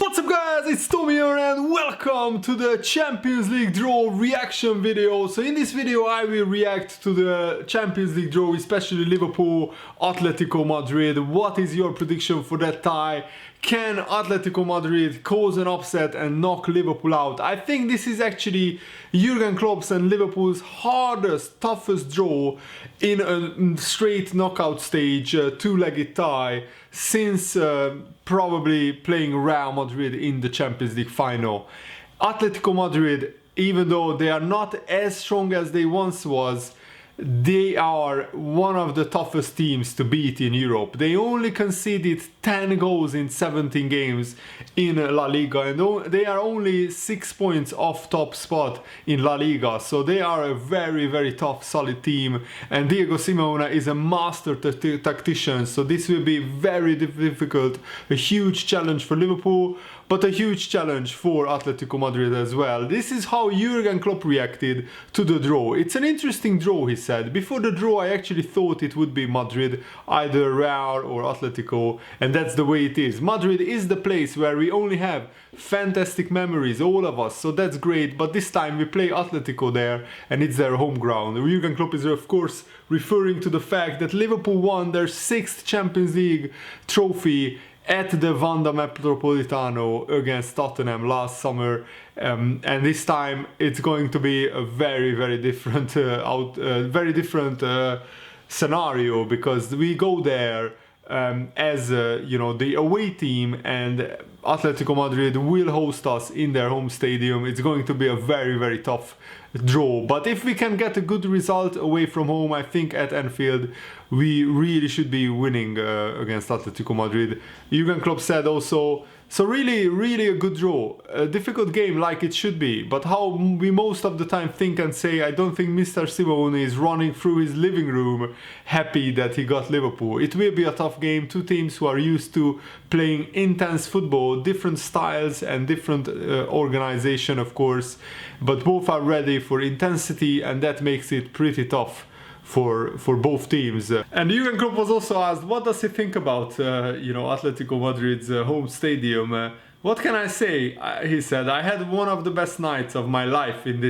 What's up guys, it's Tommy here and welcome to the Champions League draw reaction video. So in this video I will react to the Champions League draw, especially Liverpool, Atletico Madrid. What is your prediction for that tie? Can Atletico Madrid cause an upset and knock Liverpool out? I think this is actually Jurgen Klopp's and Liverpool's hardest, toughest draw in a straight knockout stage, two-legged tie, since probably playing Real Madrid in the Champions League final. Atletico Madrid, even though they are not as strong as they once was, they are one of the toughest teams to beat in Europe. They only conceded 10 goals in 17 games in La Liga, and they are only 6 points off top spot in La Liga. So they are a very, very tough, solid team. And Diego Simeone is a master tactician. So this will be very difficult, a huge challenge for Liverpool, but a huge challenge for Atletico Madrid as well. This is how Jurgen Klopp reacted to the draw. It's an interesting draw, he said. Before the draw, I actually thought it would be Madrid, either Real or Atletico, and that's the way it is. Madrid is the place where we only have fantastic memories, all of us, so that's great, but this time we play Atletico there, and it's their home ground. Jurgen Klopp is of course referring to the fact that Liverpool won their 6th Champions League trophy at the Wanda Metropolitano against Tottenham last summer, and this time it's going to be a very different scenario, because we go there as the away team, and Atletico Madrid will host us in their home stadium. It's going to be a very tough draw, but if we can get a good result away from home, I think at Anfield we really should be winning against Atletico Madrid. Jurgen Klopp said also, so really a good draw, a difficult game like it should be, but how we most of the time think and say, I don't think Mr. Simeone is running through his living room happy that he got Liverpool. It will be a tough game, two teams who are used to playing intense football, different styles and different organization of course, but both are ready for intensity, and that makes it pretty tough for both teams. And Jurgen Klopp was also asked, what does he think about Atletico Madrid's home stadium? What can I say? He said, I had one of the best nights of my life in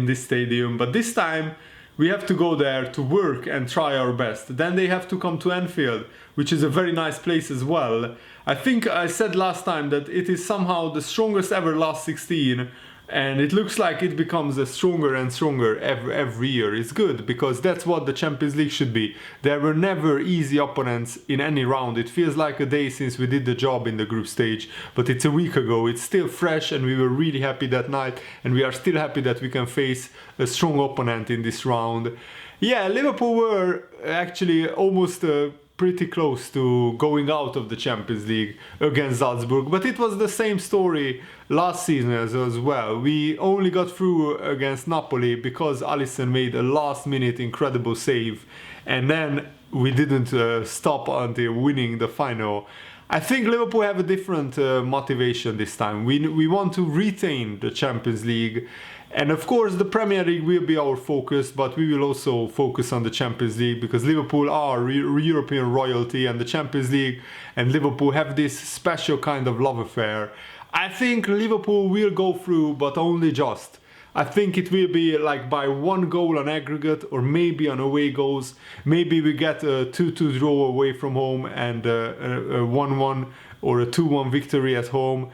this stadium, but this time we have to go there to work and try our best. Then they have to come to Anfield, which is a very nice place as well. I think I said last time that it is somehow the strongest ever last 16, and it looks like it becomes stronger and stronger every year. It's good, because that's what the Champions League should be. There were never easy opponents in any round. It feels like a day since we did the job in the group stage, but it's a week ago. It's still fresh, and we were really happy that night, and we are still happy that we can face a strong opponent in this round. Yeah, Liverpool were actually almost pretty close to going out of the Champions League against Salzburg, but it was the same story last season as well. We only got through against Napoli because Alisson made a last-minute incredible save, and then we didn't stop until winning the final. I think Liverpool have a different motivation this time. We want to retain the Champions League, and of course the Premier League will be our focus, but we will also focus on the Champions League, because Liverpool are European royalty, and the Champions League and Liverpool have this special kind of love affair. I think Liverpool will go through, but only just. I think it will be like by one goal on aggregate, or maybe on away goals. Maybe we get a 2-2 draw away from home and a 1-1 or a 2-1 victory at home.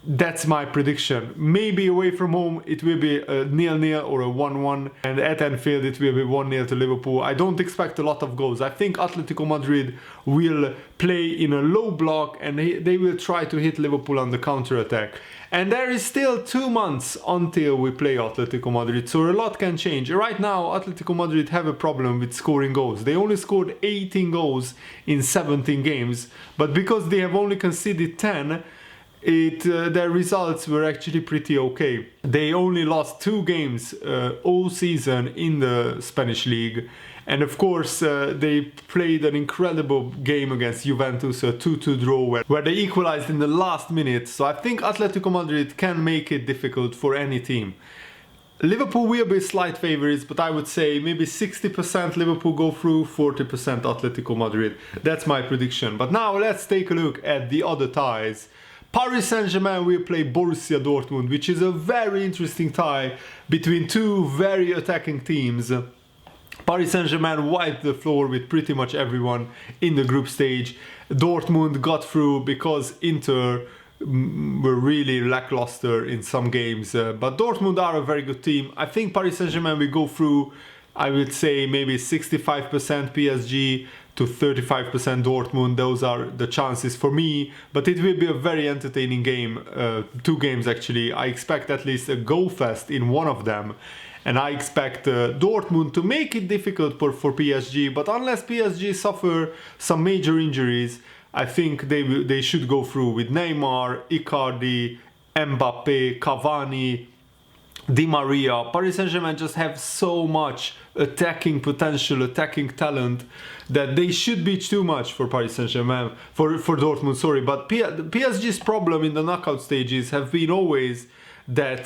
That's my prediction. Maybe away from home it will be a 0-0 or a 1-1, and at Anfield it will be 1-0 to Liverpool. I don't expect a lot of goals. I think Atletico Madrid will play in a low block, and they will try to hit Liverpool on the counter-attack. And there is still 2 months until we play Atletico Madrid, so a lot can change. Right now Atletico Madrid have a problem with scoring goals. They only scored 18 goals in 17 games, but because they have only conceded 10, their results were actually pretty okay. They only lost 2 games all season in the Spanish league, and of course they played an incredible game against Juventus, a 2-2 draw where they equalized in the last minute. So I think Atletico Madrid can make it difficult for any team. Liverpool will be slight favorites, but I would say maybe 60% Liverpool go through, 40% Atletico Madrid. That's my prediction. But now let's take a look at the other ties. Paris Saint-Germain will play Borussia Dortmund, which is a very interesting tie between two very attacking teams. Paris Saint-Germain wiped the floor with pretty much everyone in the group stage. Dortmund got through because Inter were really lackluster in some games. But Dortmund are a very good team. I think Paris Saint-Germain will go through, I would say maybe 65% PSG to 35% Dortmund. Those are the chances for me. But it will be a very entertaining game. Two games actually. I expect at least a goal fest in one of them. And I expect Dortmund to make it difficult for PSG. But unless PSG suffer some major injuries, I think they should go through with Neymar, Icardi, Mbappe, Cavani, Di Maria. Paris Saint-Germain just have so much attacking potential, attacking talent, that they should be too much for Paris Saint-Germain, for Dortmund, sorry. But PSG's problem in the knockout stages have been always that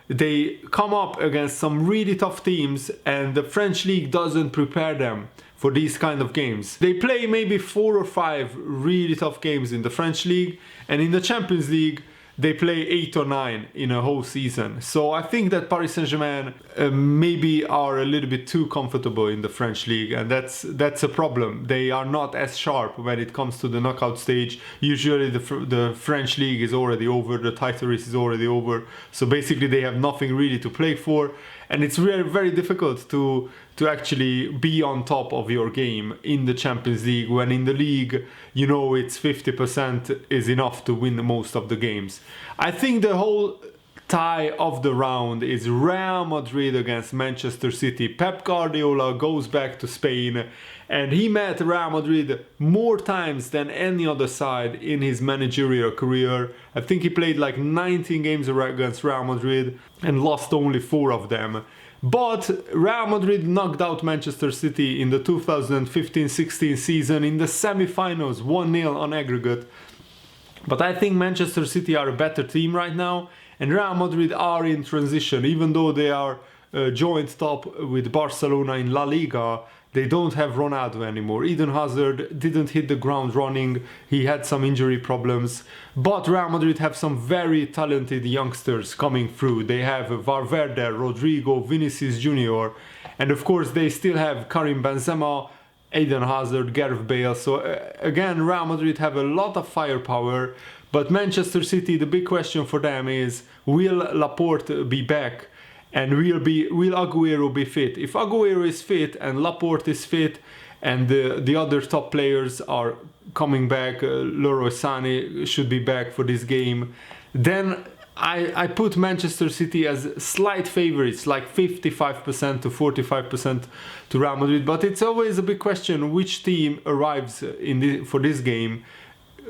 they come up against some really tough teams and the French league doesn't prepare them for these kind of games. They play maybe 4 or 5 really tough games in the French league, and in the Champions League they play 8 or 9 in a whole season. So I think that Paris Saint-Germain maybe are a little bit too comfortable in the French league, and that's a problem. They are not as sharp when it comes to the knockout stage. Usually the French league is already over, the title race is already over, so basically they have nothing really to play for, and it's very, very difficult to actually be on top of your game in the Champions League, when in the league, you know, it's 50% is enough to win most of the games. I think the whole tie of the round is Real Madrid against Manchester City. Pep Guardiola goes back to Spain, and he met Real Madrid more times than any other side in his managerial career. I think he played like 19 games against Real Madrid and lost only 4 of them. But Real Madrid knocked out Manchester City in the 2015-16 season in the semi-finals, 1-0 on aggregate. But I think Manchester City are a better team right now, and Real Madrid are in transition. Even though they are joint top with Barcelona in La Liga, they don't have Ronaldo anymore. Eden Hazard didn't hit the ground running. He had some injury problems. But Real Madrid have some very talented youngsters coming through. They have Valverde, Rodrigo, Vinicius Jr. And of course they still have Karim Benzema, Eden Hazard, Gareth Bale. So again, Real Madrid have a lot of firepower. But Manchester City, the big question for them is, will Laporte be back? And will Agüero be fit? If Agüero is fit and Laporte is fit and the other top players are coming back, Leroy Sané should be back for this game, then I put Manchester City as slight favorites, like 55% to 45% to Real Madrid. But it's always a big question which team arrives for this game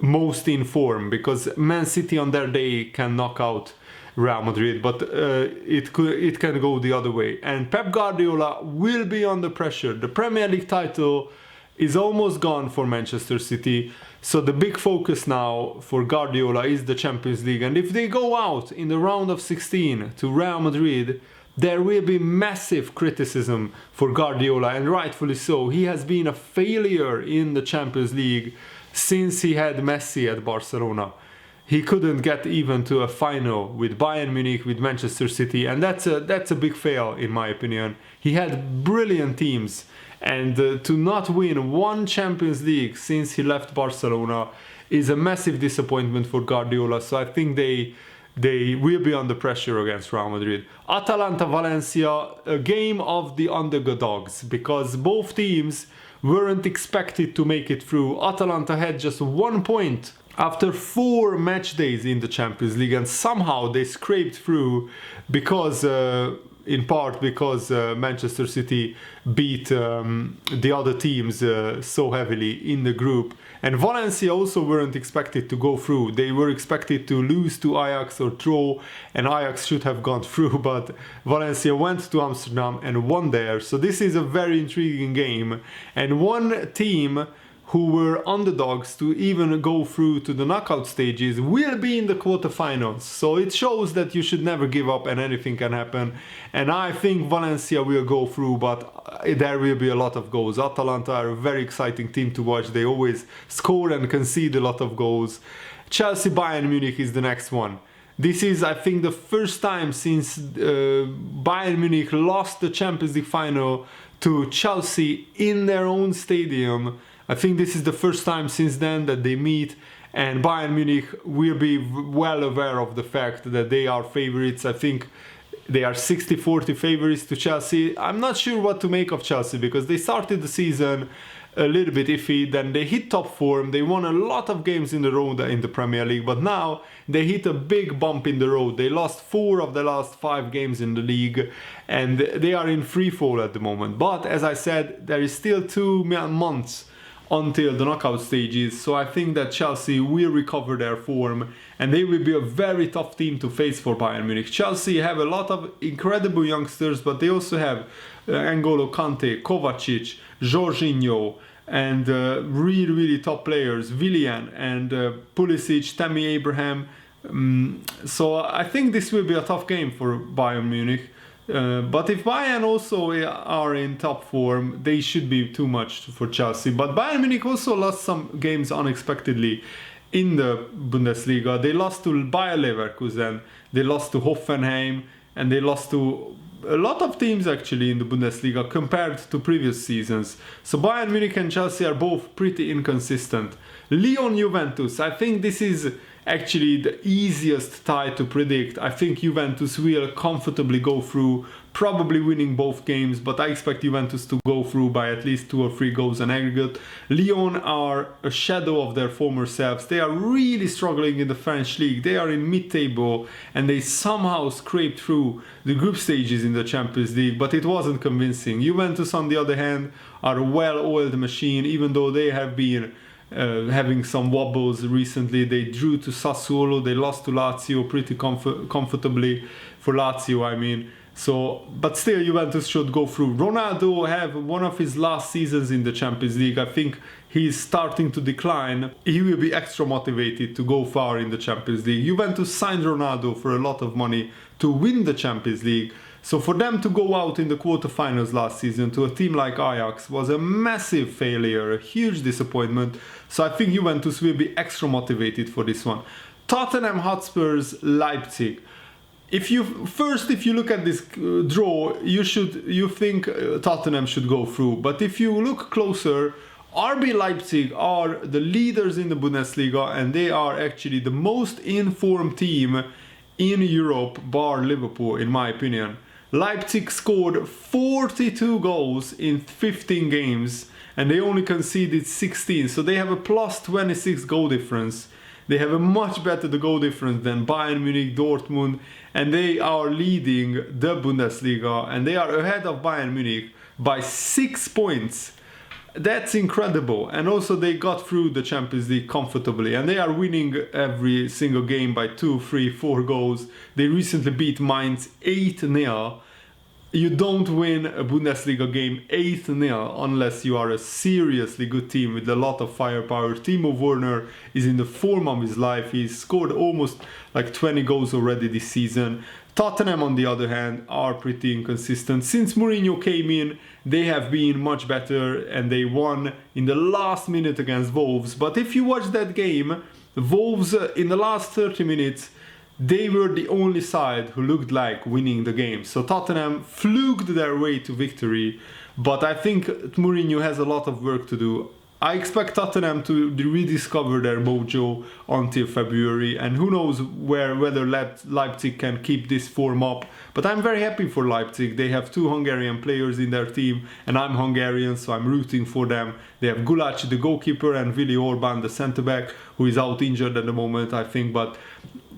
most in form, because Man City on their day can knock out Real Madrid, but it can go the other way. And Pep Guardiola will be under pressure. The Premier League title is almost gone for Manchester City, so the big focus now for Guardiola is the Champions League. And if they go out in the round of 16 to Real Madrid, there will be massive criticism for Guardiola, and rightfully so. He has been a failure in the Champions League since he had Messi at Barcelona. He couldn't get even to a final with Bayern Munich, with Manchester City, and that's a big fail in my opinion. He had brilliant teams, and to not win one Champions League since he left Barcelona is a massive disappointment for Guardiola. So I think they will be under pressure against Real Madrid. Atalanta Valencia, a game of the underdogs, because both teams weren't expected to make it through. Atalanta had just 1 point after 4 match days in the Champions League, and somehow they scraped through because in part because Manchester City beat the other teams so heavily in the group. And Valencia also weren't expected to go through. They were expected to lose to Ajax or draw, and Ajax should have gone through, but Valencia went to Amsterdam and won there. So this is a very intriguing game, and one team who were underdogs to even go through to the knockout stages, will be in the quarterfinals. So it shows that you should never give up and anything can happen. And I think Valencia will go through, but there will be a lot of goals. Atalanta are a very exciting team to watch. They always score and concede a lot of goals. Chelsea Bayern Munich is the next one. This is, I think, the first time since Bayern Munich lost the Champions League final to Chelsea in their own stadium. I think this is the first time since then that they meet, and Bayern Munich will be well aware of the fact that they are favorites. I think they are 60-40 favorites to Chelsea. I'm not sure what to make of Chelsea because they started the season a little bit iffy, then they hit top form, they won a lot of games in a row in the Premier League, but now they hit a big bump in the road. They lost 4 of the last 5 games in the league, and they are in free fall at the moment. But as I said, there is still 2 months until the knockout stages, so I think that Chelsea will recover their form and they will be a very tough team to face for Bayern Munich. Chelsea have a lot of incredible youngsters, but they also have N'Golo Kante, Kovacic, Jorginho, and really top players, Willian and Pulisic, Tammy Abraham. So I think this will be a tough game for Bayern Munich. But if Bayern also are in top form, they should be too much for Chelsea. But Bayern Munich also lost some games unexpectedly in the Bundesliga. They lost to Bayer Leverkusen, they lost to Hoffenheim, and they lost to a lot of teams actually in the Bundesliga compared to previous seasons. So Bayern Munich and Chelsea are both pretty inconsistent. Lyon Juventus, I think this is actually the easiest tie to predict. I think Juventus will comfortably go through, probably winning both games, but I expect Juventus to go through by at least 2 or 3 goals in aggregate. Lyon are a shadow of their former selves. They are really struggling in the French league. They are in mid-table and they somehow scraped through the group stages in the Champions League, but it wasn't convincing. Juventus, on the other hand, are a well-oiled machine, even though they have been having some wobbles recently. They drew to Sassuolo, they lost to Lazio pretty comfortably for Lazio, I mean. So, but still Juventus should go through. Ronaldo have one of his last seasons in the Champions League. I think he's starting to decline. He will be extra motivated to go far in the Champions League. Juventus signed Ronaldo for a lot of money to win the Champions League. So for them to go out in the quarterfinals last season to a team like Ajax was a massive failure, a huge disappointment. So I think Juventus will be extra motivated for this one. Tottenham Hotspurs Leipzig. If you look at this draw, you think Tottenham should go through. But if you look closer, RB Leipzig are the leaders in the Bundesliga and they are actually the most informed team in Europe, bar Liverpool, in my opinion. Leipzig scored 42 goals in 15 games and they only conceded 16, so they have a plus 26 goal difference. They have a much better goal difference than Bayern Munich, Dortmund, and they are leading the Bundesliga and they are ahead of Bayern Munich by 6 points. That's incredible. And also they got through the Champions League comfortably and they are winning every single game by 2, 3, 4 goals. They recently beat Mainz 8-0. You don't win a Bundesliga game 8-0 unless you are a seriously good team with a lot of firepower. Timo Werner is in the form of his life. He's scored almost like 20 goals already this season. Tottenham, on the other hand, are pretty inconsistent. Since Mourinho came in, they have been much better and they won in the last minute against Wolves. But if you watch that game, Wolves in the last 30 minutes, they were the only side who looked like winning the game. So Tottenham fluked their way to victory, but I think Mourinho has a lot of work to do. I expect Tottenham to rediscover their mojo until February, and who knows whether Leipzig can keep this form up. But I'm very happy for Leipzig. They have 2 Hungarian players in their team, and I'm Hungarian, so I'm rooting for them. They have Gulac, the goalkeeper, and Willi Orban, the centre-back, who is out injured at the moment, I think. But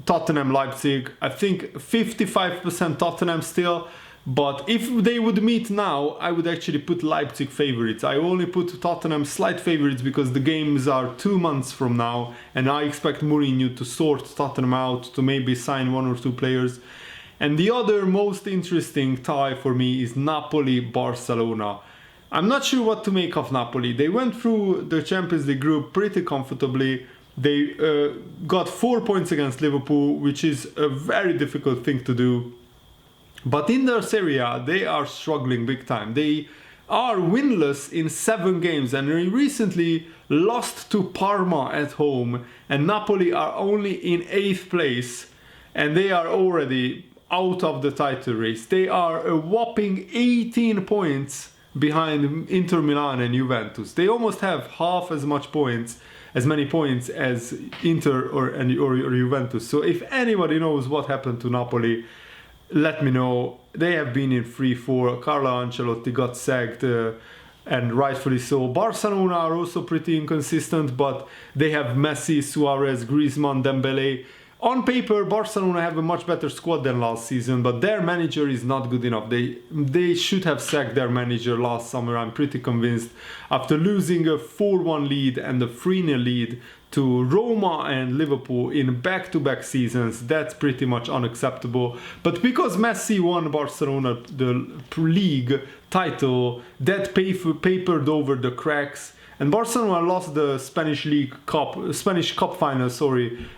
Tottenham, Leipzig, I think 55% Tottenham still. But if they would meet now, I would actually put Leipzig favorites. I only put Tottenham slight favorites because the games are 2 months from now and I expect Mourinho to sort Tottenham out, to maybe sign 1 or 2 players. And the other most interesting tie for me is Napoli-Barcelona. I'm not sure what to make of Napoli. They went through the Champions League group pretty comfortably. They got 4 points against Liverpool, which is a very difficult thing to do. But in their Serie A, they are struggling big time. They are winless in 7 games and recently lost to Parma at home. And Napoli are only in 8th place and they are already out of the title race. They are a whopping 18 points behind Inter Milan and Juventus. They almost have half as many points as Inter or Juventus. So if anybody knows what happened to Napoli, let me know. They have been in free fall. Carlo Ancelotti got sacked, and rightfully so. Barcelona are also pretty inconsistent, but they have Messi, Suarez, Griezmann, Dembele. On paper, Barcelona have a much better squad than last season, but their manager is not good enough. They should have sacked their manager last summer, I'm pretty convinced. After losing a 4-1 lead and a 3-0 lead to Roma and Liverpool in back-to-back seasons, that's pretty much unacceptable. But because Messi won Barcelona the league title, that papered over the cracks. And Barcelona lost the Spanish Cup final,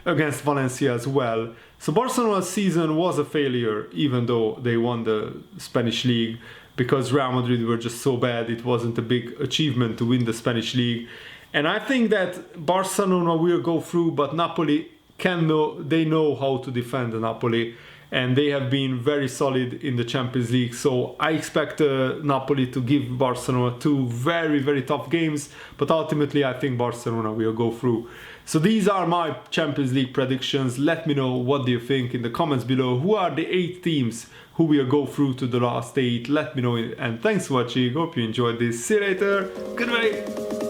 against Valencia as well. So Barcelona's season was a failure, even though they won the Spanish league, because Real Madrid were just so bad. It wasn't a big achievement to win the Spanish league. And I think that Barcelona will go through, but Napoli they know how to defend Napoli. And they have been very solid in the Champions League. So I expect Napoli to give Barcelona 2 very, very tough games. But ultimately, I think Barcelona will go through. So these are my Champions League predictions. Let me know what do you think in the comments below. Who are the 8 teams who will go through to the last 8? Let me know. And thanks for watching. Hope you enjoyed this. See you later. Goodbye.